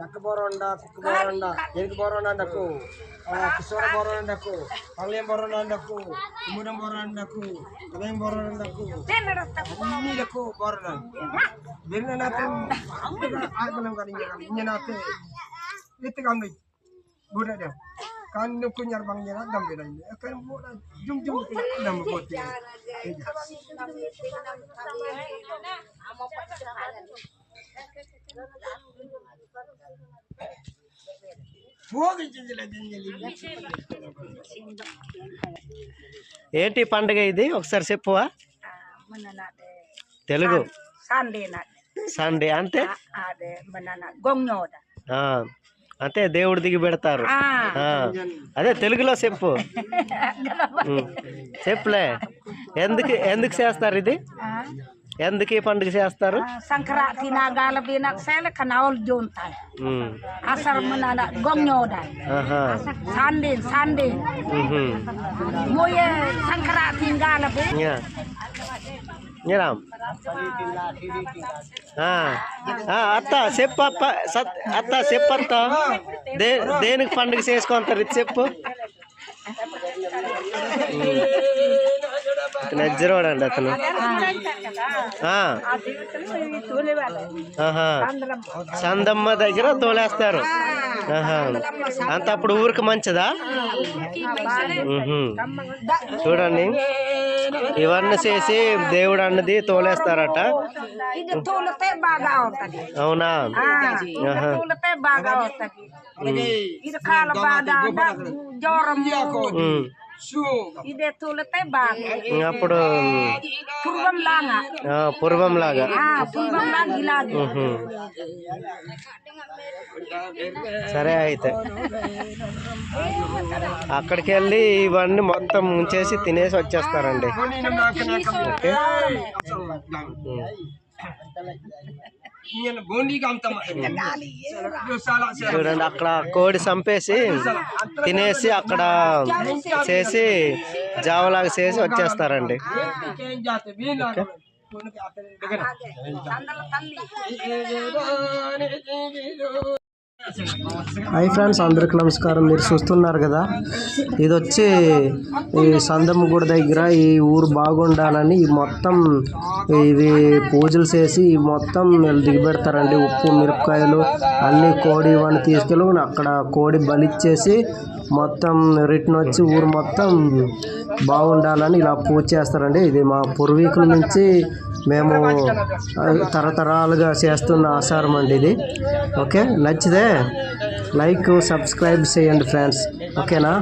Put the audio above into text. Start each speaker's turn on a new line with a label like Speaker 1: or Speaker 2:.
Speaker 1: నక్క బోరండా కుక్క బోరండా ఎనికి బోరండాకు కిశోర బోరండాకు పల్లెం బోరండాకు కుమ్మడం బోరండాకు ఉదయం బోరండాకు అన్నిలకు బోరండా బెన్ననాతే ఆగలం కానీ ఇంజనాతే ఎత్తుగా బుడదే kan ku nyar bang nyar dam be dai kan mo jum jum dam bote
Speaker 2: ఏంటి పండుగ ఇది ఒకసారి చెప్పువా తెలుగు సండే అంటే అంటే దేవుడు దిగి పెడతారు అదే తెలుగులో చెప్పు చెప్పులే ఎందుకు ఎందుకు చేస్తారు ఇది ఎందుకు ఈ పండుగ చేస్తారు
Speaker 3: సంక్రాంతి నాగాల బినక్ సేల కనౌల్ జోంతాయి అసర్ మనన గొంగోడా సండే సండే మోయే సంక్రాంతి గాల బి
Speaker 2: రామ్ అత్త చెప్ప అత్త చెప్పత్త దేనికి పండుగ చేసుకుంటారు ఇది చెప్పు నజ్జరోడండి అతను సందమ్మ దగ్గర తోలేస్తారు అంత అప్పుడు ఊరికి మంచిదా చూడండి ఇవన్నీ చేసి దేవుడు అన్నది తోలేస్తారట అవునా అప్పుడు పూర్వం లాగా సరే అయితే అక్కడికి వెళ్ళి ఇవన్నీ మొత్తం ముంచేసి తినేసి వచ్చేస్తారండి ఓకే చూడండి అక్కడ కోడి చంపేసి తినేసి అక్కడ చేసి జావలాగా చేసి వచ్చేస్తారండి హాయ్ ఫ్రెండ్స్, అందరికి నమస్కారం. మీరు చూస్తున్నారు కదా, ఇది వచ్చి ఈ సందమ్మ గుడి దగ్గర ఈ ఊరు బాగుండాలని మొత్తం ఇవి పూజలు చేసి మొత్తం దిగబెడతారండి. ఉప్పు మిరపకాయలు అన్ని కోడి ఇవన్నీ తీసుకెళ్ళి అక్కడ కోడి బలిచ్చేసి మొత్తం రిటర్న్ వచ్చి ఊరు మొత్తం బాగుండాలని ఇలా పూజ చేస్తారండి. ఇది మా పూర్వీకుల నుంచి మేము తరతరాలుగా చేస్తున్న ఆచారం అండి ఇది. ఓకే, నచ్చితే లైక్ సబ్స్క్రైబ్ చేయండి ఫ్రెండ్స్. ఓకేనా?